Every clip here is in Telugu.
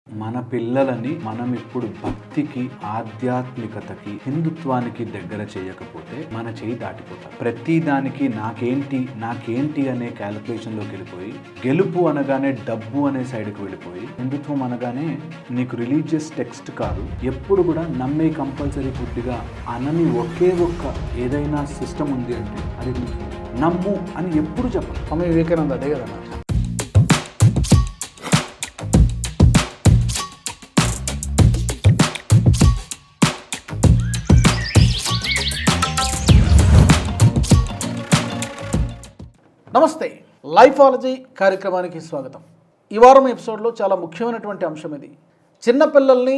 మన పిల్లలని మనం ఇప్పుడు భక్తికి, ఆధ్యాత్మికతకి, హిందుత్వానికి దగ్గర చేయకపోతే మన చేయి దాటిపోతాం. ప్రతి దానికి నాకేంటి అనే క్యాలిక్యులేషన్లోకి వెళ్ళిపోయి, గెలుపు అనగానే డబ్బు అనే సైడ్కి వెళ్ళిపోయి, హిందుత్వం అనగానే నీకు రిలీజియస్ టెక్స్ట్ కాదు, ఎప్పుడు కూడా నమ్మే కంపల్సరీ గుడ్డిగా అనని ఒకే ఒక్క ఏదైనా సిస్టమ్ ఉంది అంటే అది హిందుత్వం. నమ్ము అని ఎప్పుడు చెప్పాలి. స్వామి వివేకానంద అదే కదా. నమస్తే, లైఫాలజీ కార్యక్రమానికి స్వాగతం. ఈ వారం ఎపిసోడ్లో చాలా ముఖ్యమైనటువంటి అంశం ఇది. చిన్నపిల్లల్ని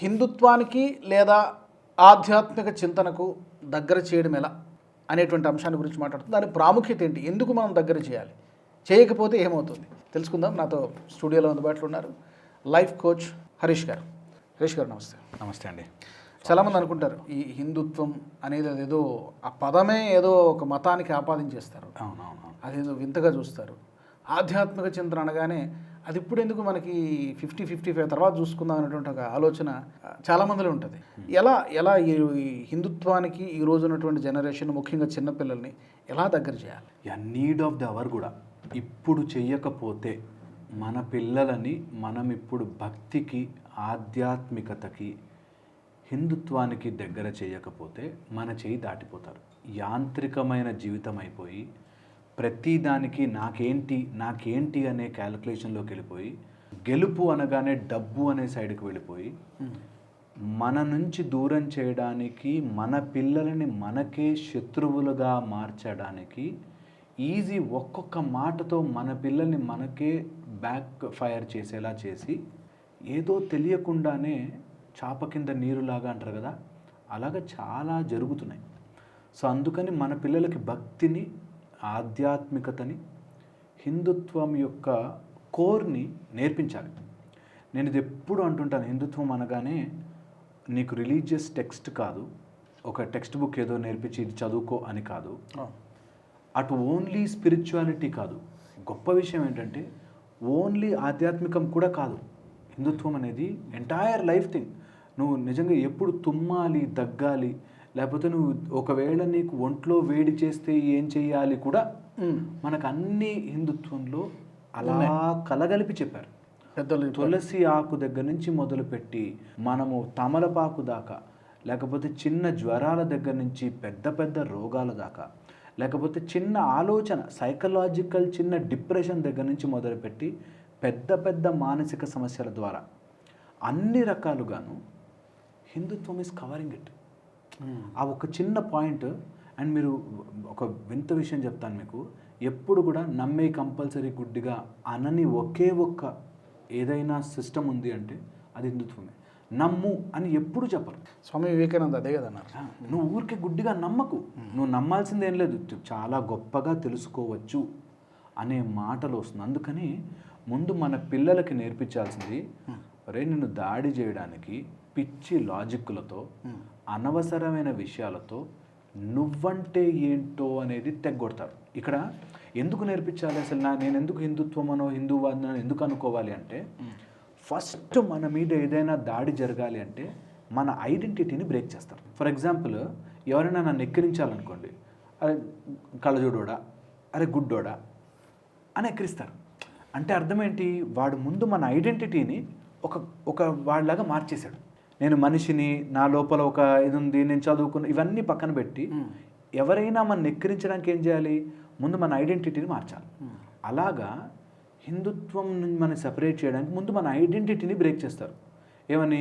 హిందుత్వానికి లేదా ఆధ్యాత్మిక చింతనకు దగ్గర చేయడం ఎలా అనేటువంటి అంశాన్ని గురించి మాట్లాడుతుంది. దాని ప్రాముఖ్యత ఏంటి, ఎందుకు మనం దగ్గర చేయాలి, చేయకపోతే ఏమవుతుంది తెలుసుకుందాం. నాతో స్టూడియోలో అందుబాటులో ఉన్నారు లైఫ్ కోచ్ హరీష్ గారు. హరీష్ గారు నమస్తే. నమస్తే అండి. చాలామంది అనుకుంటారు ఈ హిందుత్వం అనేది అదేదో ఆ పదమే ఏదో ఒక మతానికి ఆపాదించేస్తారు. అవునవును. అదేదో వింతగా చూస్తారు. ఆధ్యాత్మిక చింతన అనగానే అది ఇప్పుడు ఎందుకు మనకి 50-55 తర్వాత చూసుకుందాం అనేటువంటి ఒక ఆలోచన చాలామందిలో ఉంటుంది. ఎలా ఈ హిందుత్వానికి ఈ రోజు ఉన్నటువంటి జనరేషన్, ముఖ్యంగా చిన్నపిల్లల్ని ఎలా దగ్గర చేయాలి? నీడ్ ఆఫ్ ద అవర్ కూడా. ఇప్పుడు చెయ్యకపోతే మన పిల్లలని మనం ఇప్పుడు భక్తికి, ఆధ్యాత్మికతకి, హిందుత్వానికి దగ్గర చేయకపోతే మన చేయి దాటిపోతారు. యాంత్రికమైన జీవితం అయిపోయి, ప్రతిదానికి నాకేంటి అనే క్యాలిక్యులేషన్లోకి వెళ్ళిపోయి, గెలుపు అనగానే డబ్బు అనే సైడ్కి వెళ్ళిపోయి, మన నుంచి దూరం చేయడానికి, మన పిల్లలని మనకే శత్రువులుగా మార్చడానికి ఈజీ ఒక్కొక్క మాటతో మన పిల్లల్ని మనకే బ్యాక్ ఫైర్ చేసేలా చేసి, ఏదో తెలియకుండానే చాప కింద నీరులాగా అంటారు కదా, అలాగా చాలా జరుగుతున్నాయి. సో అందుకని మన పిల్లలకి భక్తిని, ఆధ్యాత్మికతని, హిందుత్వం యొక్క కోర్ని నేర్పించాలి. నేను ఇది ఎప్పుడు అంటుంటాను, హిందుత్వం అనగానే నీకు రిలీజియస్ టెక్స్ట్ కాదు, ఒక టెక్స్ట్ బుక్ ఏదో నేర్పించి ఇది చదువుకో అని కాదు. అటు ఓన్లీ స్పిరిచువాలిటీ కాదు. గొప్ప విషయం ఏంటంటే ఓన్లీ ఆధ్యాత్మికం కూడా కాదు. హిందుత్వం అనేది ఎంటైర్ లైఫ్ థింగ్. నువ్వు నిజంగా ఎప్పుడు తుమ్మాలి, దగ్గాలి, లేకపోతే నువ్వు ఒకవేళ నీకు ఒంట్లో వేడి చేస్తే ఏం చెయ్యాలి కూడా మనకు అన్ని హిందుత్వంలో అలా కలగలిపి చెప్పారు. పెద్దలు తులసి ఆకు దగ్గర నుంచి మొదలుపెట్టి మనము తమలపాకు దాకా, లేకపోతే చిన్న జ్వరాల దగ్గర నుంచి పెద్ద పెద్ద రోగాల దాకా, లేకపోతే చిన్న ఆలోచన సైకలాజికల్ చిన్న డిప్రెషన్ దగ్గర నుంచి మొదలుపెట్టి పెద్ద పెద్ద మానసిక సమస్యల ద్వారా అన్ని రకాలుగాను హిందుత్వం ఈజ్ కవరింగ్ ఇట్. ఆ ఒక చిన్న పాయింట్. అండ్ మీరు ఒక వింత విషయం చెప్తాను మీకు, ఎప్పుడు కూడా నమ్మే కంపల్సరీ గుడ్డిగా అనని ఒకే ఒక్క ఏదైనా సిస్టమ్ ఉంది అంటే అది హిందుత్వమే. నమ్ము అని ఎప్పుడు చెప్పరు. స్వామి వివేకానంద అదే కదా అన్నారు. నువ్వు ఊరికే గుడ్డిగా నమ్మకు, నువ్వు నమ్మాల్సింది ఏం లేదు, చాలా గొప్పగా తెలుసుకోవచ్చు అనే మాటలు వస్తుంది. అందుకని ముందు మన పిల్లలకి నేర్పించాల్సింది, ఒరే నిన్ను దాడి చేయడానికి పిచ్చి లాజిక్లతో, అనవసరమైన విషయాలతో నువ్వంటే ఏంటో అనేది తెగ్గొడతారు. ఇక్కడ ఎందుకు నేర్పించాలి అసలు, నేను ఎందుకు హిందుత్వమనో హిందూవాదనో ఎందుకు అనుకోవాలి అంటే, ఫస్ట్ మన మీద ఏదైనా దాడి జరగాలి అంటే మన ఐడెంటిటీని బ్రేక్ చేస్తారు. ఫర్ ఎగ్జాంపుల్, ఎవరైనా నన్ను ఎక్కిరించాలనుకోండి, అరే కళ్ళజోడోడా, అరే గుడ్డోడా అని ఎక్కిరిస్తారు. అంటే అర్థం ఏంటి, వాడు ముందు మన ఐడెంటిటీని ఒక వాడిలాగా మార్చేశాడు. నేను మనిషిని, నా లోపల ఒక ఇది ఉంది, నేను చదువుకున్న, ఇవన్నీ పక్కన పెట్టి ఎవరైనా మన ఎక్కిరించడానికి ఏం చేయాలి, ముందు మన ఐడెంటిటీని మార్చాలి. అలాగా హిందుత్వం నుంచి మనం సెపరేట్ చేయడానికి ముందు మన ఐడెంటిటీని బ్రేక్ చేస్తారు. ఏమని,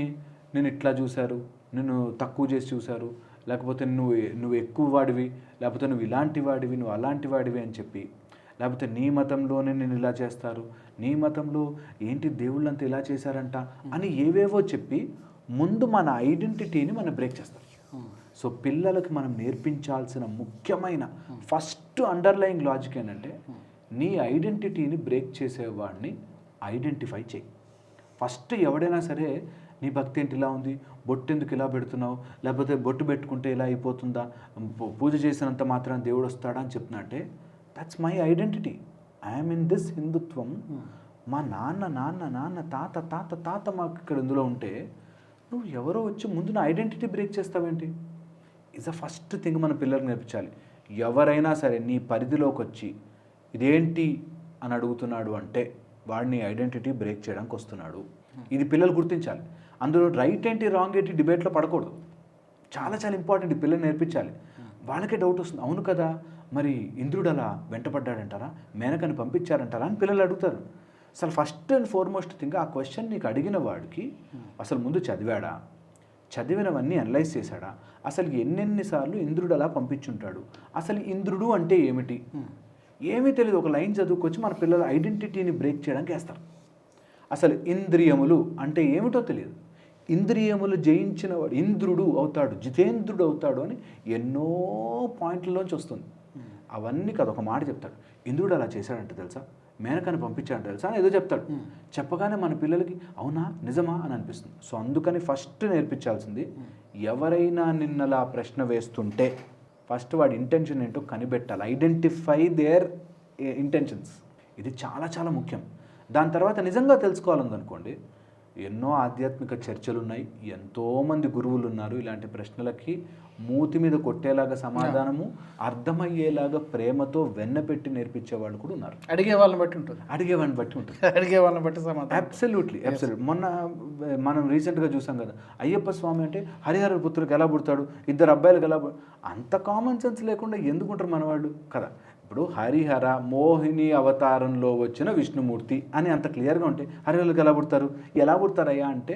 నేను ఇట్లా చూశారు, నిన్ను తక్కువ చేసి చూశారు, లేకపోతే నువ్వు ఎక్కువ వాడివి, లేకపోతే నువ్వు ఇలాంటి వాడివి, నువ్వు అలాంటి వాడివి అని చెప్పి, లేకపోతే నీ మతంలోనే నేను ఇలా చేస్తారు, నీ మతంలో ఏంటి దేవుళ్ళంతా ఇలా చేశారంట అని ఏవేవో చెప్పి ముందు మన ఐడెంటిటీని మనం బ్రేక్ చేస్తాం. సో పిల్లలకి మనం నేర్పించాల్సిన ముఖ్యమైన ఫస్ట్ అండర్లయింగ్ లాజిక్ ఏంటంటే, నీ ఐడెంటిటీని బ్రేక్ చేసేవాడిని ఐడెంటిఫై చేయి. ఫస్ట్ ఎవడైనా సరే, నీ భక్తి ఏంటి ఇలా ఉంది, బొట్టు ఎందుకు ఇలా పెడుతున్నావు, లేకపోతే బొట్టు పెట్టుకుంటే ఇలా అయిపోతుందా, పూజ చేసినంత మాత్రం దేవుడు వస్తాడా అని చెప్తున్నా అంటే, that's my identity. I'm in this హిందుత్వం. మా నాన్న నాన్న నాన్న తాత తాత తాత మాకు ఇక్కడ ఇందులో ఉంటే నువ్వు ఎవరో వచ్చి ముందు నా ఐడెంటిటీ బ్రేక్ చేస్తావేంటి? ఇస్ ద ఫస్ట్ థింగ్ మన పిల్లలకు నేర్పించాలి. ఎవరైనా సరే నీ పరిధిలోకి వచ్చి ఇదేంటి అని అడుగుతున్నాడు అంటే వాడిని ఐడెంటిటీ బ్రేక్ చేయడానికి వస్తున్నాడు. ఇది పిల్లలు గుర్తించాలి. అందులో రైట్ ఏంటి రాంగ్ ఏంటి డిబేట్లో పడకూడదు. చాలా చాలా ఇంపార్టెంట్. పిల్లలు నేర్పించాలి. వాళ్ళకే డౌట్ వస్తుంది, అవును కదా మరి ఇంద్రుడు అలా వెంటపడ్డాడంటారా, మేనకని పంపించారంటారా అని పిల్లలు అడుగుతారు. అసలు ఫస్ట్ అండ్ ఫార్మోస్ట్ థింగ్ ఆ క్వశ్చన్ నీకు అడిగిన వాడికి అసలు ముందు చదివాడా, చదివినవన్నీ అనలైజ్ చేశాడా, అసలు ఎన్నెన్నిసార్లు ఇంద్రుడు అలా పంపించుంటాడు, అసలు ఇంద్రుడు అంటే ఏమిటి, ఏమీ తెలియదు. ఒక లైన్ చదువుకొచ్చి మన పిల్లల ఐడెంటిటీని బ్రేక్ చేయడానికి వేస్తారు. అసలు ఇంద్రియములు అంటే ఏమిటో తెలియదు. ఇంద్రియములు జయించిన వాడు ఇంద్రుడు అవుతాడు, జితేంద్రుడు అవుతాడు అని ఎన్నో పాయింట్లలోంచి వస్తుంది. అవన్నీ కాదు, ఒక మాట చెప్తాడు, ఇంద్రుడు అలా చేశాడంటే తెలుసా, మేనకని పంపించాడంటే తెలుసా అని ఏదో చెప్తాడు. చెప్పగానే మన పిల్లలకి అవునా నిజమా అని అనిపిస్తుంది. సో అందుకని ఫస్ట్ నేర్పించాల్సింది, ఎవరైనా నిన్నలా ప్రశ్న వేస్తుంటే ఫస్ట్ వాడి ఇంటెన్షన్ ఏంటో కనిపెట్టాలి. Identify there intentions. ఇది చాలా చాలా ముఖ్యం. దాని తర్వాత నిజంగా తెలుసుకోవాలనుకోండి, ఎన్నో ఆధ్యాత్మిక చర్చలు ఉన్నాయి, ఎంతోమంది గురువులు ఉన్నారు. ఇలాంటి ప్రశ్నలకి మూతి మీద కొట్టేలాగా సమాధానము అర్థమయ్యేలాగా ప్రేమతో వెన్నపెట్టి నేర్పించే వాళ్ళు కూడా ఉన్నారు. అడిగే వాళ్ళని బట్టి ఉంటుంది. అడిగే వాళ్ళని బట్టి సమాధానం. అబ్సల్యూట్లీ. మొన్న మనం రీసెంట్గా చూసాం కదా, అయ్యప్ప స్వామి అంటే హరిహర పుత్రులకు ఎలా పుడతాడు, ఇద్దరు అబ్బాయిలకు ఎలా అంత కామన్ సెన్స్ లేకుండా ఎందుకుంటారు మనవాళ్ళు కదా. ఇప్పుడు హరిహర మోహిని అవతారంలో వచ్చిన విష్ణుమూర్తి అని అంత క్లియర్గా ఉంటే హరిహరులకు ఎలా పుడతారయ్యా అంటే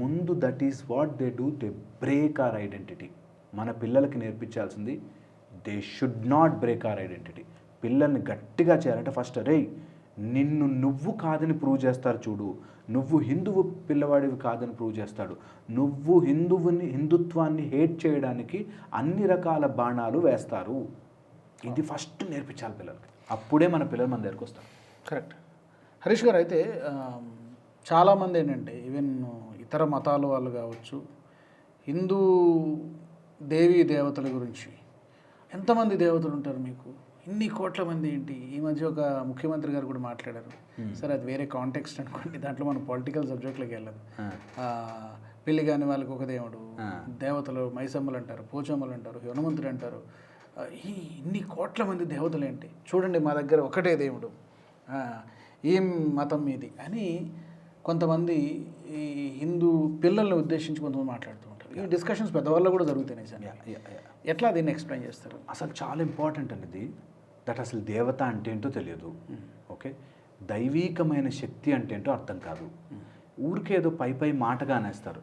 ముందు that is what they do, they break our identity. మన పిల్లలకి నేర్పించాల్సింది they should not break our identity. పిల్లల్ని గట్టిగా చేయాలంటే ఫస్ట్ నిన్ను నువ్వు కాదని ప్రూవ్ చేస్తారు చూడు, నువ్వు హిందువు పిల్లవాడివి కాదని ప్రూవ్ చేస్తాడు, నువ్వు హిందుత్వాన్ని హేట్ చేయడానికి అన్ని రకాల బాణాలు వేస్తారు. ఇది ఫస్ట్ నేర్పించాలి పిల్లలకి. అప్పుడే మన పిల్లలు మన దగ్గరికి వస్తారు. కరెక్ట్. హరీష్ గారు, అయితే చాలామంది ఏంటంటే ఈవెన్ ఇతర మతాల వాళ్ళు కావచ్చు, హిందూ దేవీ దేవతల గురించి ఎంతమంది దేవతలు ఉంటారు మీకు, ఇన్ని కోట్ల మంది ఏంటి? ఈ మధ్య ఒక ముఖ్యమంత్రి గారు కూడా మాట్లాడారు. సరే అది వేరే కాంటెక్స్ట్ అనుకోండి, దాంట్లో మనం పొలిటికల్ సబ్జెక్ట్లోకి వెళ్ళదు. పెళ్లి కాని వాళ్ళకి ఒక దేవుడు, దేవతలు మైసమ్మలు అంటారు, పోచమ్మలు అంటారు, హనుమంతుడు అంటారు. ఇన్ని కోట్ల మంది దేవతలు ఏంటి, చూడండి మా దగ్గర ఒకటే దేవుడు, ఏం మతం మీది అని కొంతమంది ఈ హిందూ పిల్లల్ని ఉద్దేశించి కొంతమంది మాట్లాడుతూ ఉంటారు. ఈ డిస్కషన్స్ పెద్దవాళ్ళు కూడా జరుగుతున్నాయి సార్. ఎట్లా దీన్ని ఎక్స్ప్లెయిన్ చేస్తారు? అసలు చాలా ఇంపార్టెంట్ అనేది దట్ అసలు దేవత అంటే ఏంటో తెలియదు. ఓకే, దైవీకమైన శక్తి అంటే ఏంటో అర్థం కాదు. ఊరికేదో పై మాటగా అనేస్తారు.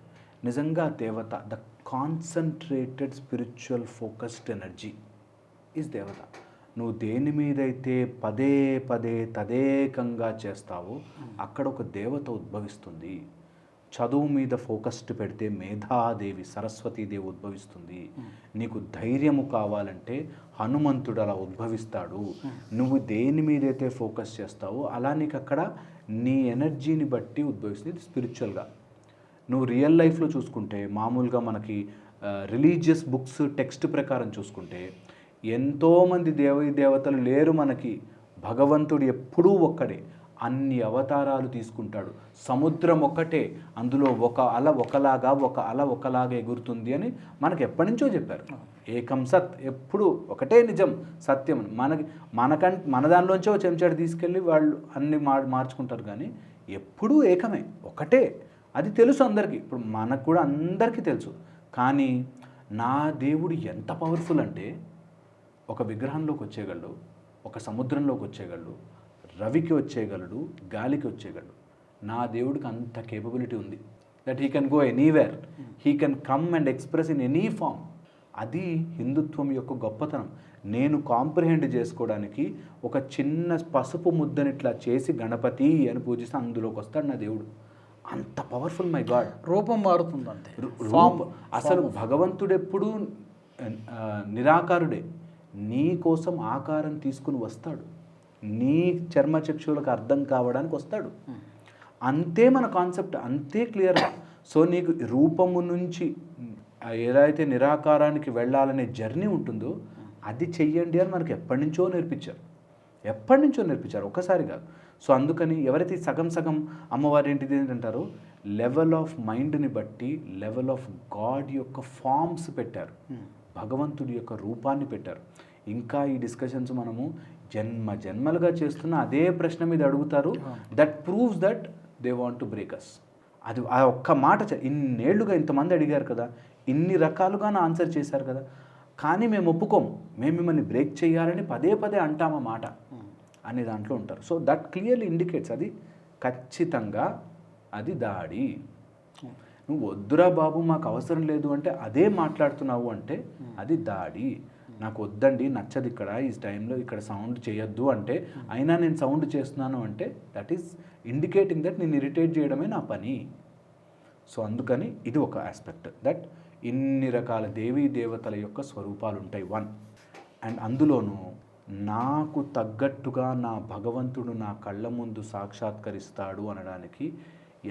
నిజంగా దేవత, the concentrated spiritual focused energy is దేవత. నువ్వు దేని మీదైతే పదే పదే తదేకంగా చేస్తావో అక్కడ ఒక దేవత ఉద్భవిస్తుంది. చదువు మీద ఫోకస్డ్ పెడితే మేధాదేవి సరస్వతీదేవి ఉద్భవిస్తుంది. నీకు ధైర్యము కావాలంటే హనుమంతుడు అలా ఉద్భవిస్తాడు. నువ్వు దేని మీదైతే ఫోకస్ చేస్తావో అలా నీకు అక్కడ నీ ఎనర్జీని బట్టి ఉద్భవిస్తుంది. ఇది స్పిరిచువల్గా. నువ్వు రియల్ లైఫ్లో చూసుకుంటే మామూలుగా మనకి రిలీజియస్ బుక్స్ టెక్స్ట్ ప్రకారం చూసుకుంటే ఎంతోమంది దేవతలు లేరు మనకి. భగవంతుడు ఎప్పుడూ ఒక్కడే, అన్ని అవతారాలు తీసుకుంటాడు. సముద్రం ఒక్కటే, అందులో ఒక అల ఒకలాగా ఎగురుతుంది అని మనకు ఎప్పటి నుంచో చెప్పారు. ఏకం సత్, ఎప్పుడు ఒకటే నిజం సత్యం. మన దానిలోంచో చెంచాడు తీసుకెళ్ళి వాళ్ళు అన్ని మార్చుకుంటారు, కానీ ఎప్పుడూ ఏకమే, ఒకటే. అది తెలుసు అందరికీ. ఇప్పుడు మనకు కూడా అందరికీ తెలుసు. కానీ నా దేవుడు ఎంత పవర్ఫుల్ అంటే ఒక విగ్రహంలోకి వచ్చేయగలడు, ఒక సముద్రంలోకి వచ్చేయగలడు, రవికి వచ్చేయగలడు, గాలికి వచ్చేయగలడు. నా దేవుడికి అంత కేపబిలిటీ ఉంది that he can go anywhere, he can come and express in any form. అది హిందుత్వం యొక్క గొప్పతనం. నేను కాంప్రిహెండ్ చేసుకోవడానికి ఒక చిన్న పసుపు ముద్దనిట్లా చేసి గణపతి అని పూజిస్తే అందులోకి వస్తాడు నా దేవుడు. అంత పవర్ఫుల్ మై గాడ్. రూపం మారుతుంది అంతే. అసలు భగవంతుడెప్పుడు నిరాకారుడే, నీ కోసం ఆకారం తీసుకుని వస్తాడు, నీ చర్మచక్షులకు అర్థం కావడానికి వస్తాడు. అంతే మన కాన్సెప్ట్, అంతే క్లియర్గా. సో నీకు రూపము నుంచి ఏదైతే నిరాకారానికి వెళ్ళాలనే జర్నీ ఉంటుందో అది చెయ్యండి అని మనకు ఎప్పటి నుంచో నేర్పించారు. ఒక్కసారి కాదు. సో అందుకని ఎవరైతే ఈ సగం సగం అమ్మవారి ఏంటిది ఏంటంటారో లెవెల్ ఆఫ్ మైండ్ని బట్టి లెవెల్ ఆఫ్ గాడ్ యొక్క ఫామ్స్ పెట్టారు, భగవంతుడి యొక్క రూపాన్ని పెట్టారు. ఇంకా ఈ డిస్కషన్స్ మనము జన్మలుగా చేస్తున్న అదే ప్రశ్న మీద అడుగుతారు. That proves that they want to break us. అది ఆ ఒక్క మాట ఇన్నేళ్లుగా ఇంతమంది అడిగారు కదా, ఇన్ని రకాలుగా ఆన్సర్ చేశారు కదా, కానీ మేము ఒప్పుకోము, మేము మిమ్మల్ని బ్రేక్ చేయాలని పదే పదే అంటామా మాట అనే దాంట్లో ఉంటారు. సో దట్ క్లియర్లీ ఇండికేట్స్ అది ఖచ్చితంగా అది దాడి. నువ్వు వద్దురా బాబు మాకు అవసరం లేదు అంటే అదే మాట్లాడుతున్నావు అంటే అది దాడి. నాకు వద్దండి, నచ్చదు ఇక్కడ ఈ టైంలో ఇక్కడ సౌండ్ చేయొద్దు అంటే అయినా నేను సౌండ్ చేస్తున్నాను అంటే దట్ ఈస్ ఇండికేటింగ్ దట్ నేను ఇరిటేట్ చేయడమే నా పని. సో అందుకని ఇది ఒక ఆస్పెక్ట్ దట్ ఇన్ని రకాల దేవీ దేవతల యొక్క స్వరూపాలు ఉంటాయి. అండ్ అందులోనూ నాకు తగ్గట్టుగా నా భగవంతుడు నా కళ్ళ ముందు సాక్షాత్కరిస్తాడు అనడానికి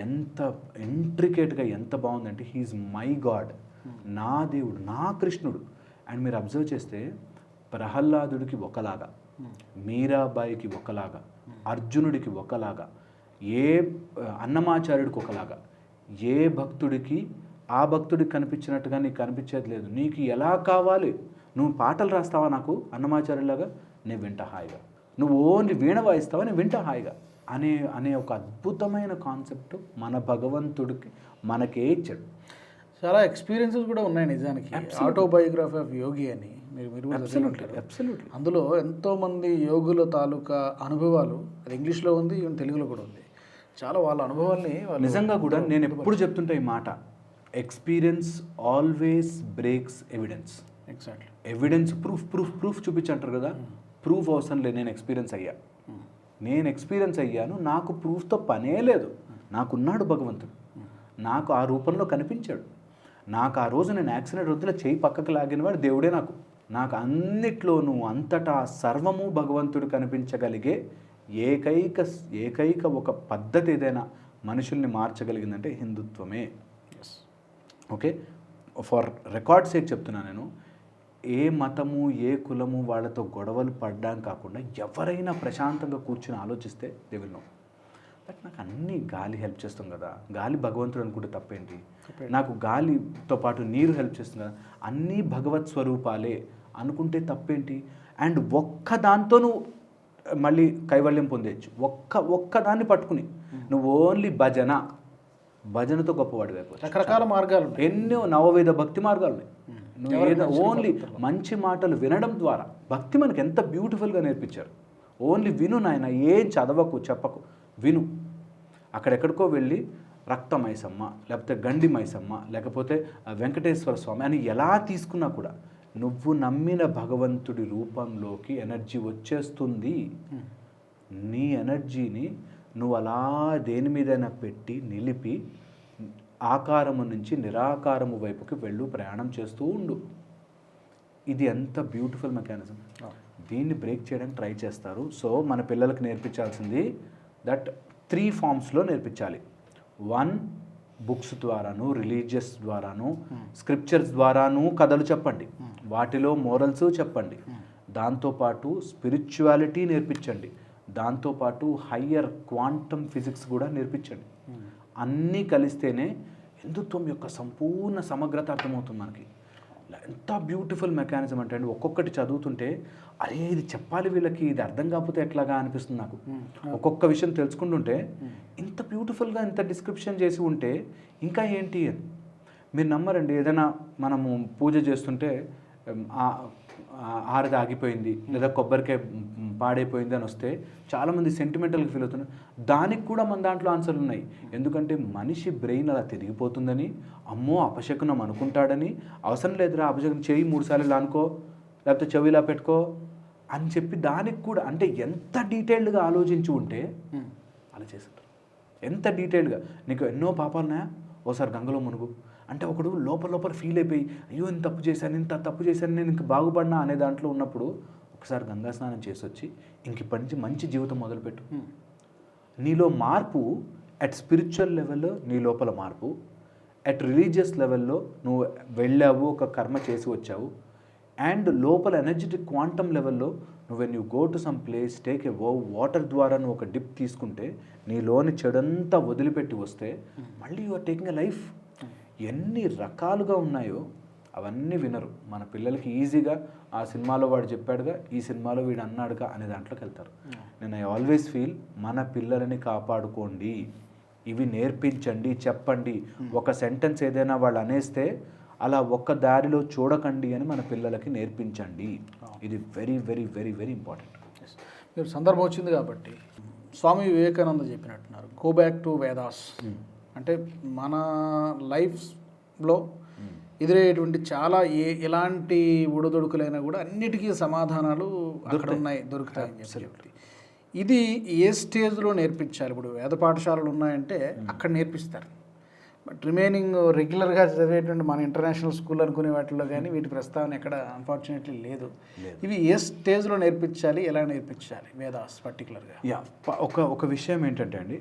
ఎంత ఇంట్రికేట్గా ఎంత బాగుందంటే హీఈస్ మై గాడ్, నా దేవుడు, నా కృష్ణుడు. అండ్ మీరు అబ్జర్వ్ చేస్తే ప్రహ్లాదుడికి ఒకలాగా, మీరాబాయికి ఒకలాగా, అర్జునుడికి ఒకలాగా, ఏ అన్నమాచార్యుడికి ఒకలాగా, ఏ భక్తుడికి ఆ భక్తుడికి కనిపించినట్టుగా నీకు కనిపించేది లేదు. నీకు ఎలా కావాలి, నువ్వు పాటలు రాస్తావా నాకు అన్నమాచార్యులాగా, నేను వింటా హాయిగా, నువ్వు ఓన్లీ వీణ వాయిస్తావా నేను వింటా హాయిగా అనే ఒక అద్భుతమైన కాన్సెప్ట్ మన భగవంతుడికి మనకే ఇచ్చాడు. చాలా ఎక్స్పీరియన్సెస్ కూడా ఉన్నాయి నిజానికి. ఆటోబయోగ్రఫీ ఆఫ్ యోగి అని మీరు అబ్సల్యూట్లీ అందులో ఎంతోమంది యోగుల తాలూకా అనుభవాలు, అది ఇంగ్లీష్లో ఉంది, ఈవెన్ తెలుగులో కూడా ఉంది. చాలా వాళ్ళ అనుభవాల్ని నిజంగా కూడా నేను ఎప్పుడు చెప్తుంటా ఈ మాట, experience always breaks evidence. Exactly. Evidence proof చూపించంటారు కదా, ప్రూఫ్ అవసరం లేదు. నేను ఎక్స్పీరియన్స్ అయ్యాను, నాకు ప్రూఫ్తో పనే లేదు. నాకున్నాడు భగవంతుడు, నాకు ఆ రూపంలో కనిపించాడు. నాకు ఆ రోజు నేను యాక్సిడెంట్ వద్దులో చేయి పక్కకు లాగినవాడు దేవుడే. నాకు అన్నిట్లోనూ అంతటా సర్వము భగవంతుడు కనిపించగలిగే ఏకైక ఒక పద్ధతి ఏదైనా మనుషుల్ని మార్చగలిగిందంటే హిందుత్వమే. ఓకే, ఫర్ రికార్డ్ సేక్ చెప్తున్నా నేను, ఏ మతము ఏ కులము వాళ్ళతో గొడవలు పడ్డాం కాకుండా ఎవరైనా ప్రశాంతంగా కూర్చుని ఆలోచిస్తే దే విల్ నో దట్ నాకు అన్ని గాలి హెల్ప్ చేస్తుంది కదా, గాలి భగవంతుడు అనుకుంటే తప్పేంటి, నాకు గాలితో పాటు నీరు హెల్ప్ చేస్తుంది కదా, అన్నీ భగవత్ స్వరూపాలే అనుకుంటే తప్పేంటి. అండ్ ఒక్క దాంతో నువ్వు మళ్ళీ కైవల్యం పొందేయచ్చు. ఒక్క దాన్ని పట్టుకుని నువ్వు ఓన్లీ భజనతో గొప్పవాడు అయిపోవచ్చు. రకరకాల మార్గాలు, ఎన్నో నవవిధ భక్తి మార్గాలు ఉన్నాయి. నువ్వు ఓన్లీ మంచి మాటలు వినడం ద్వారా భక్తి మనకి ఎంత బ్యూటిఫుల్గా నేర్పించారు. ఓన్లీ విను నాయన, ఏం చదవకు చెప్పకు, విను. అక్కడెక్కడికో వెళ్ళి రక్త మైసమ్మ, లేకపోతే గండి మైసమ్మ, లేకపోతే వెంకటేశ్వర స్వామి అని ఎలా తీసుకున్నా కూడా నువ్వు నమ్మిన భగవంతుడి రూపంలోకి ఎనర్జీ వచ్చేస్తుంది. నీ ఎనర్జీని నువ్వు అలా దేని మీదైనా పెట్టి నిలిపి ఆకారము నుంచి నిరాకారము వైపుకి ప్రయాణం చేస్తూ ఉండు. ఇది ఎంత బ్యూటిఫుల్ మెకానిజం. దీన్ని బ్రేక్ చేయడానికి ట్రై చేస్తారు. సో మన పిల్లలకు నేర్పించాల్సింది దట్ 3 ఫామ్స్లో నేర్పించాలి. 1 బుక్స్ ద్వారాను, రిలీజియస్ ద్వారాను, స్క్రిప్చర్స్ ద్వారాను కథలు చెప్పండి, వాటిలో మోరల్స్ చెప్పండి, దాంతోపాటు స్పిరిచువాలిటీ నేర్పించండి, దాంతోపాటు హయ్యర్ క్వాంటమ్ ఫిజిక్స్ కూడా నేర్పించండి. అన్నీ కలిస్తేనే హిందుత్వం యొక్క సంపూర్ణ సమగ్రత అర్థమవుతుంది మనకి. ఎంత బ్యూటిఫుల్ మెకానిజం అంటే అండి, ఒక్కొక్కటి చదువుతుంటే అరే ఇది చెప్పాలి వీళ్ళకి, ఇది అర్థం కాకపోతే ఎట్లాగా అనిపిస్తుంది నాకు. ఒక్కొక్క విషయం తెలుసుకుంటుంటే ఇంత బ్యూటిఫుల్గా ఇంత డిస్క్రిప్షన్ చేసి ఉంటే ఇంకా ఏంటి అని మీరు నమ్మరండి. ఏదైనా మనము పూజ చేస్తుంటే హారతి ఆగిపోయింది లేదా కొబ్బరికాయ పాడైపోయింది అని వస్తే చాలామంది సెంటిమెంటల్గా ఫీల్ అవుతున్నారు. దానికి కూడా మన దాంట్లో ఆన్సర్లు ఉన్నాయి. ఎందుకంటే మనిషి బ్రెయిన్ అలా తిరిగిపోతుందని, అమ్మో అపశకునం అనుకుంటాడని, అవసరం లేదురా అపశకునం చేయి 3 సార్లు ఇలా అనుకో, లేకపోతే చెవి ఇలా పెట్టుకో అని చెప్పి దానికి కూడా అంటే ఎంత డీటెయిల్డ్గా ఆలోచించి ఉంటే అలా చేస్తుంటారు. ఎంత డీటెయిల్డ్గా నీకు ఎన్నో పాపాలున్నాయా, ఓసారి గంగలో మునుగు అంటే ఒకడు లోపల ఫీల్ అయిపోయి అయ్యో ఇంత తప్పు చేశాను నేను ఇంక బాగుపడినా అనే దాంట్లో ఉన్నప్పుడు ఒకసారి గంగా స్నానం చేసి వచ్చి ఇంక ఇప్పటి నుంచి మంచి జీవితం మొదలుపెట్టు. నీలో మార్పు అట్ స్పిరిచువల్ లెవెల్లో, నీ లోపల మార్పు అట్ రిలీజియస్ లెవెల్లో నువ్వు వెళ్ళావు, ఒక కర్మ చేసి వచ్చావు, అండ్ లోపల ఎనర్జెటిక్ క్వాంటమ్ లెవెల్లో when you go to some place take a water ద్వారా నువ్వు ఒక డిప్ తీసుకుంటే నీలోని చెడంతా వదిలిపెట్టి వస్తే మళ్ళీ you are taking a life. ఎన్ని రకాలుగా ఉన్నాయో అవన్నీ వినరు. మన పిల్లలకి ఈజీగా ఆ సినిమాలో వాడు చెప్పాడుగా, ఈ సినిమాలో వీడు అన్నాడుగా అనే దాంట్లోకి వెళ్తారు. నేను ఐ ఆల్వేస్ ఫీల్ మన పిల్లలని కాపాడుకోండి, ఇవి నేర్పించండి, చెప్పండి. ఒక సెంటెన్స్ ఏదైనా వాళ్ళు అనేస్తే అలా ఒక్క దారిలో చూడకండి అని మన పిల్లలకి నేర్పించండి. ఇది very very very very important. మీరు సందర్భం వచ్చింది కాబట్టి స్వామి వివేకానంద చెప్పినట్టున్నారు, గో బ్యాక్ టు వేదాస్. అంటే మన లైఫ్లో ఎదురయ్యేటువంటి చాలా ఎలాంటి ఒడిదొడుకులైనా కూడా అన్నిటికీ సమాధానాలు అక్కడ ఉన్నాయి, దొరుకుతాయని చెప్పి. ఇది ఏ స్టేజ్లో నేర్పించాలి? ఇప్పుడు వేద పాఠశాలలు ఉన్నాయంటే అక్కడ నేర్పిస్తారు, బట్ రిమైనింగ్ రెగ్యులర్గా చదివేటువంటి మన ఇంటర్నేషనల్ స్కూల్ అనుకునే వాటిలో కానీ వీటి ప్రస్తావన ఎక్కడ అన్ఫార్చునేట్లీ లేదు. ఇవి ఏ స్టేజ్లో నేర్పించాలి, ఎలా నేర్పించాలి వేదాస్ పర్టికులర్గా? ఒక విషయం ఏంటంటే అండి,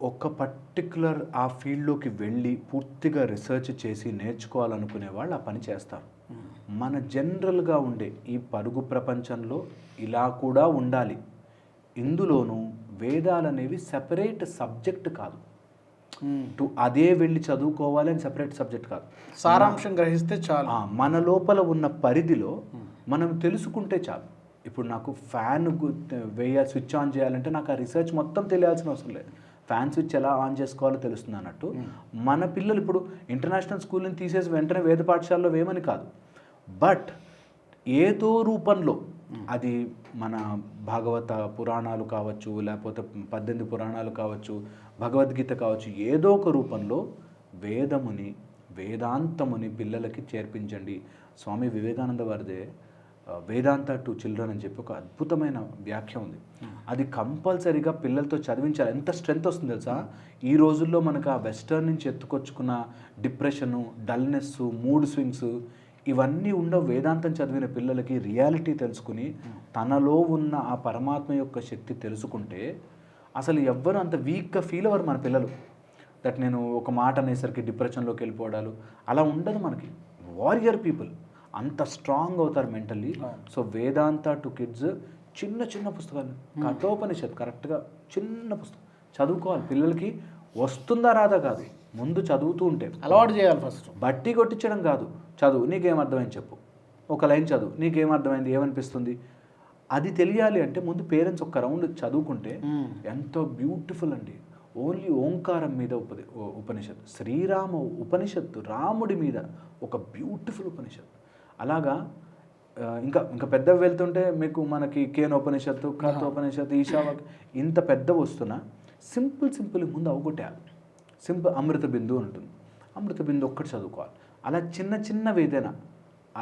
ఒక పర్టికులర్ ఆ ఫీల్డ్లోకి వెళ్ళి పూర్తిగా రీసెర్చ్ చేసి నేర్చుకోవాలనుకునే వాళ్ళు ఆ పని చేస్తారు. మన జనరల్గా ఉండే ఈ పరుగు ప్రపంచంలో ఇలా కూడా ఉండాలి. ఇందులోనూ వేదాలు అనేవి సెపరేట్ సబ్జెక్ట్ కాదు, అదే వెళ్ళి చదువుకోవాలి అని సెపరేట్ సబ్జెక్ట్ కాదు. సారాంశం గ్రహిస్తే చాలు, మన లోపల ఉన్న పరిధిలో మనం తెలుసుకుంటే చాలు. ఇప్పుడు నాకు ఫ్యాన్ స్విచ్ ఆన్ చేయాలంటే నాకు ఆ రీసెర్చ్ మొత్తం తెలియాల్సిన అవసరం లేదు. ఫ్యాన్ స్విచ్ ఎలా ఆన్ చేసుకోవాలో తెలుస్తుంది అన్నట్టు మన పిల్లలు ఇప్పుడు ఇంటర్నేషనల్ స్కూల్ని తీసేసి వెంటనే వేద పాఠశాలలో వేయమని కాదు, బట్ ఏదో రూపంలో అది మన భాగవత పురాణాలు కావచ్చు, లేకపోతే 18 పురాణాలు కావచ్చు, భగవద్గీత కావచ్చు, ఏదో ఒక రూపంలో వేదముని వేదాంతముని పిల్లలకి చేర్పించండి. స్వామి వివేకానంద వారిదే వేదాంత టు చిల్డ్రన్ అని చెప్పి ఒక అద్భుతమైన వ్యాఖ్య ఉంది. అది కంపల్సరీగా పిల్లలతో చదివించాలి. ఎంత స్ట్రెంత్ వస్తుంది తెలుసా? ఈ రోజుల్లో మనకు ఆ వెస్టర్న్ నుంచి ఎత్తుకొచ్చుకున్న డిప్రెషను, డల్నెస్, మూడ్ స్వింగ్స్ ఇవన్నీ ఉండవు. వేదాంతం చదివిన పిల్లలకి రియాలిటీ తెలుసుకుని తనలో ఉన్న ఆ పరమాత్మ యొక్క శక్తి తెలుసుకుంటే అసలు ఎవ్వరు అంత వీక్గా ఫీల్ అవ్వరు మన పిల్లలు. దట్ నేను ఒక మాట అనేసరికి డిప్రెషన్లోకి వెళ్ళిపోవడాలు అలా ఉండదు. మనకి వారియర్ పీపుల్ అంత స్ట్రాంగ్ అవుతారు mentally. So Vedanta to kids చిన్న చిన్న పుస్తకాలు, కఠోపనిషత్ కరెక్ట్గా చిన్న పుస్తకం చదువుకోవాలి. పిల్లలకి వస్తుందా రాదా కాదు, ముందు చదువుతూ ఉంటే అలవాటు చేయాలి. ఫస్ట్ బట్టి కొట్టించడం కాదు, చదువు నీకేం అర్థమైంది చెప్పు, ఒక లైన్ చదువు, నీకేం అర్థమైంది, ఏమనిపిస్తుంది, అది తెలియాలి అంటే ముందు పేరెంట్స్ ఒక్క రౌండ్ చదువుకుంటే ఎంతో బ్యూటిఫుల్ అండి. ఓన్లీ ఓంకారం మీద ఉపనిషత్తు, శ్రీరామ ఉపనిషత్తు, రాముడి మీద ఒక బ్యూటిఫుల్ ఉపనిషత్తు. అలాగా ఇంకా ఇంకా పెద్దవి వెళ్తుంటే మీకు మనకి కేనోపనిషత్తు, కథోపనిషత్తు, ఈశావాక్య ఇంత పెద్దవి వస్తున్నా సింపుల్ ముందు అవగొట్టాలి. సింపుల్ అమృత బిందు ఉంటుంది, అమృత బిందు ఒక్కటి చదువుకోవాలి. అలా చిన్న ఏదైనా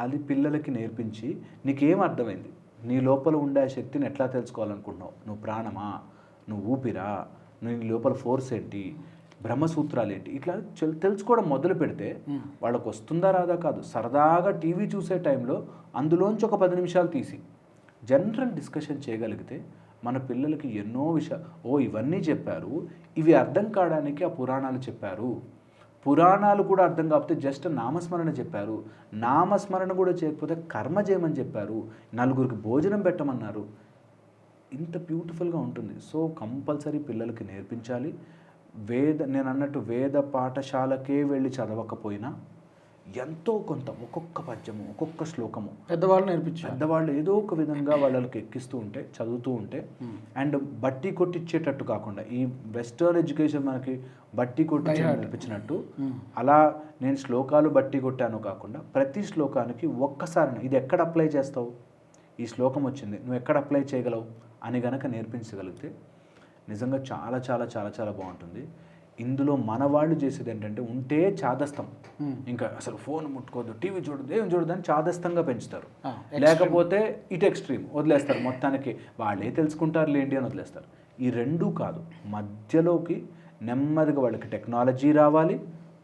అది పిల్లలకి నేర్పించి నీకేం అర్థమైంది, నీ లోపల ఉండే శక్తిని ఎట్లా తెలుసుకోవాలనుకుంటున్నావు, నువ్వు ప్రాణమా, నువ్వు ఊపిరా, నీ లోపల ఫోర్స్ ఏంటి, బ్రహ్మసూత్రాలు ఏంటి, ఇట్లా తెలుసుకోవడం మొదలు పెడితే వాళ్ళకు వస్తుందా రాదా కాదు, సరదాగా టీవీ చూసే టైంలో అందులోంచి ఒక 10 నిమిషాలు తీసి జనరల్ డిస్కషన్ చేయగలిగితే మన పిల్లలకి ఎన్నో విషయాలు ఇవన్నీ చెప్పారు, ఇవి అర్థం కావడానికి ఆ పురాణాలు చెప్పారు, పురాణాలు కూడా అర్థం కాకపోతే జస్ట్ నామస్మరణ చెప్పారు, నామస్మరణ కూడా చేయకపోతే కర్మ చేయమని చెప్పారు, నలుగురికి భోజనం పెట్టమన్నారు, ఇంత బ్యూటిఫుల్గా ఉంటుంది. సో కంపల్సరీ పిల్లలకి నేర్పించాలి. నేను అన్నట్టు వేద పాఠశాలకే వెళ్ళి చదవకపోయినా ఎంతో కొంత ఒక్కొక్క పద్యము, ఒక్కొక్క శ్లోకము పెద్దవాళ్ళు ఏదో ఒక విధంగా వాళ్ళకి ఎక్కిస్తూ ఉంటే, చదువుతూ ఉంటే, అండ్ బట్టి కొట్టించేటట్టు కాకుండా ఈ వెస్టర్న్ ఎడ్యుకేషన్ మనకి బట్టి కొట్టి నేర్పించినట్టు అలా నేను శ్లోకాలు బట్టి కొట్టాను కాకుండా ప్రతి శ్లోకానికి ఒక్కసారి ఇది ఎక్కడ అప్లై చేస్తావు, ఈ శ్లోకం వచ్చింది నువ్వు ఎక్కడ అప్లై చేయగలవు అని గనక నేర్పించగలిగితే నిజంగా చాలా చాలా చాలా చాలా బాగుంటుంది. ఇందులో మన వాళ్ళు చేసేది ఏంటంటే ఉంటే చాదస్తం, ఇంకా అసలు ఫోన్ ముట్టుకోవద్దు, టీవీ చూడదు, ఏం చూడదు అని చాదస్తంగా పెంచుతారు. లేకపోతే ఇటు ఎక్స్ట్రీమ్ వదిలేస్తారు, మొత్తానికి వాళ్ళే తెలుసుకుంటారు లేండి అని వదిలేస్తారు. ఈ రెండూ కాదు, మధ్యలోకి నెమ్మదిగా వాళ్ళకి టెక్నాలజీ రావాలి,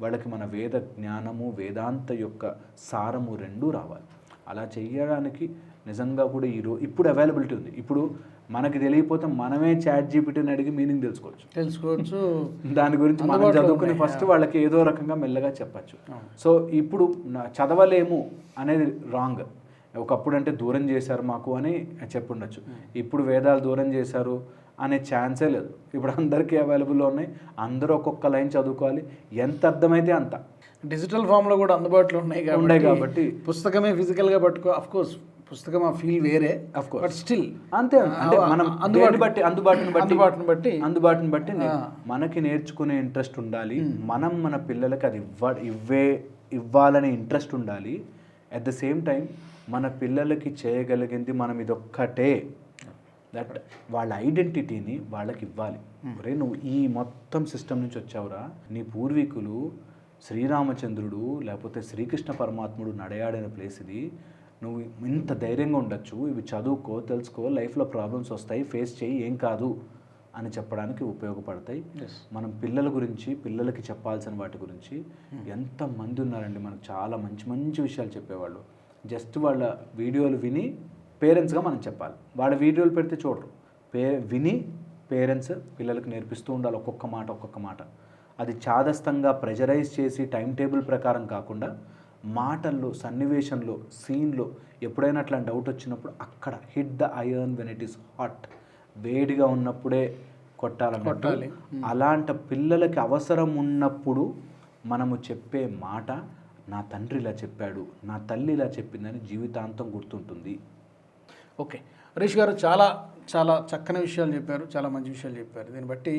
వాళ్ళకి మన వేద జ్ఞానము వేదాంత యొక్క సారము రెండూ రావాలి. అలా చేయడానికి నిజంగా కూడా ఇప్పుడు అవైలబిలిటీ ఉంది. ఇప్పుడు మనకి తెలియకపోతే మనమే ChatGPTని అడిగి మీనింగ్ తెలుసుకోవచ్చు. దాని గురించి మనం చదువుకుని ఫస్ట్ వాళ్ళకి ఏదో రకంగా మెల్లగా చెప్పచ్చు. సో ఇప్పుడు చదవలేము అనేది రాంగ్. ఒకప్పుడు అంటే దూరం చేశారు మాకు అని చెప్పుండొచ్చు. ఇప్పుడు వేదాలు దూరం చేశారు అనే ఛాన్సే లేదు. ఇప్పుడు అందరికీ అవైలబుల్లో ఉన్నాయి. అందరూ ఒక్కొక్క లైన్ చదువుకోవాలి, ఎంత అర్థమైతే అంత. డిజిటల్ ఫామ్లో కూడా అందుబాటులో ఉన్నాయి కాబట్టి పుస్తకమే ఫిజికల్గా పట్టుకో. అఫ్ కోర్స్ పుస్తకం ఆ ఫీల్ వేరే, అఫ్ కోర్స్, బట్ స్టిల్ అంతే. అంటే మనం అందుబాటుని బట్టి ఆ. మనకి నేర్చుకునే ఇంట్రెస్ట్ ఉండాలి. మనం మన పిల్లలకి అది ఇవ్వాలనే ఇంట్రెస్ట్ ఉండాలి. అట్ ద సేమ్ టైం మన పిల్లలకి చేయగలిగింది మనం ఇదొక్కటే, దట్ వాళ్ళ ఐడెంటిటీని వాళ్ళకి ఇవ్వాలి. ఒరే నువ్వు ఈ మొత్తం సిస్టమ్ నుంచి వచ్చావురా, నీ పూర్వీకులు శ్రీరామచంద్రుడు లేకపోతే శ్రీకృష్ణ పరమాత్ముడు నడయాడిన ప్లేస్ ఇది, నువ్వు ఇంత ధైర్యంగా ఉండొచ్చు, ఇవి చదువుకో, తెలుసుకో, లైఫ్లో ప్రాబ్లమ్స్ వస్తాయి, ఫేస్ చేయి, ఏం కాదు అని చెప్పడానికి ఉపయోగపడతాయి. మనం పిల్లల గురించి, పిల్లలకి చెప్పాల్సిన వాటి గురించి ఎంతమంది ఉన్నారండి మనకు చాలా మంచి మంచి విషయాలు చెప్పేవాళ్ళు. జస్ట్ వాళ్ళ వీడియోలు విని పేరెంట్స్గా మనం చెప్పాలి. వాళ్ళ వీడియోలు పెడితే చూడరు, విని పేరెంట్స్ పిల్లలకు నేర్పిస్తూ ఉండాలి ఒక్కొక్క మాట. అది చాదస్తంగా ప్రెజరైజ్ చేసి టైం టేబుల్ ప్రకారం కాకుండా మాటల్లో, సన్నివేశంలో, సీన్లో ఎప్పుడైనా అట్లా డౌట్ వచ్చినప్పుడు అక్కడ hit the iron when it is hot, వేడిగా ఉన్నప్పుడే కొట్టాలి. అలాంటి పిల్లలకి అవసరం ఉన్నప్పుడు మనము చెప్పే మాట, నా తండ్రి ఇలా చెప్పాడు, నా తల్లి ఇలా చెప్పిందని జీవితాంతం గుర్తుంటుంది. ఓకే హరీష్ గారు, చాలా చాలా చక్కని విషయాలు చెప్పారు, చాలా మంచి విషయాలు చెప్పారు. దీన్ని బట్టి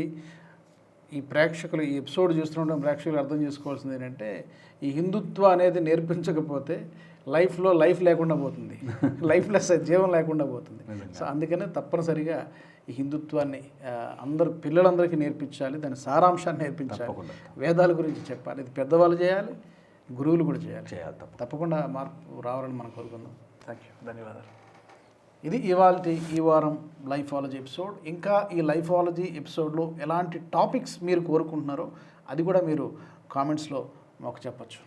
ఈ ప్రేక్షకులు, ఈ ఎపిసోడ్ చూస్తున్న ప్రేక్షకులు అర్థం చేసుకోవాల్సింది ఏంటంటే, ఈ హిందుత్వ అనేది నేర్పించకపోతే లైఫ్లో లైఫ్ లేకుండా పోతుంది, లైఫ్లెస్ జీవం లేకుండా పోతుంది. సో అందుకనే తప్పనిసరిగా ఈ హిందుత్వాన్ని పిల్లలందరికీ నేర్పించాలి, దాని సారాంశాన్ని నేర్పించాలి, వేదాల గురించి చెప్పాలి. ఇది పెద్దవాళ్ళు చేయాలి, గురువులు కూడా చేయాలి. తప్పకుండా మార్పు రావాలని మనం కోరుకుందాం. థ్యాంక్ యూ, ధన్యవాదాలు. ఇది ఈ వారం లైఫాలజీ ఎపిసోడ్. ఇంకా ఈ లైఫాలజీ ఎపిసోడ్లో ఎలాంటి టాపిక్స్ మీరు కోరుకుంటున్నారో అది కూడా మీరు కామెంట్స్లో మాకు చెప్పచ్చు.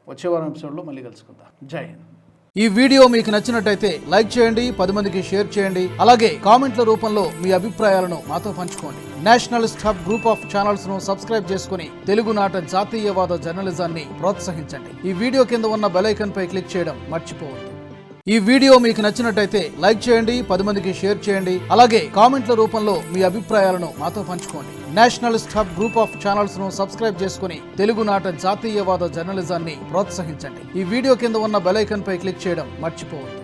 వచ్చే వారం ఎపిసోడ్లో మళ్ళీ కలుసుకుందాం. జై హింద్. ఈ వీడియో మీకు నచ్చినట్టయితే లైక్ చేయండి, 10 మందికి షేర్ చేయండి. అలాగే కామెంట్ల రూపంలో మీ అభిప్రాయాలను మాతో పంచుకోండి. Nationalist hub group of channels ను సబ్స్క్రైబ్ చేసుకుని తెలుగునాట జాతీయవాద జర్నలిజాన్ని ప్రోత్సహించండి. ఈ వీడియో కింద ఉన్న బెల్ ఐకాన్ పై క్లిక్ చేయడం మర్చిపోవద్దు. ఈ వీడియో మీకు నచ్చినట్టయితే లైక్ చేయండి, 10 మందికి షేర్ చేయండి. అలాగే కామెంట్ల రూపంలో మీ అభిప్రాయాలను మాతో పంచుకోండి. Nationalist hub group of channels ను సబ్స్క్రైబ్ చేసుకుని తెలుగునాట జాతీయవాద జర్నలిజాన్ని ప్రోత్సహించండి. ఈ వీడియో కింద ఉన్న బెల్ ఐకాన్ పై క్లిక్ చేయడం మర్చిపోవద్దు.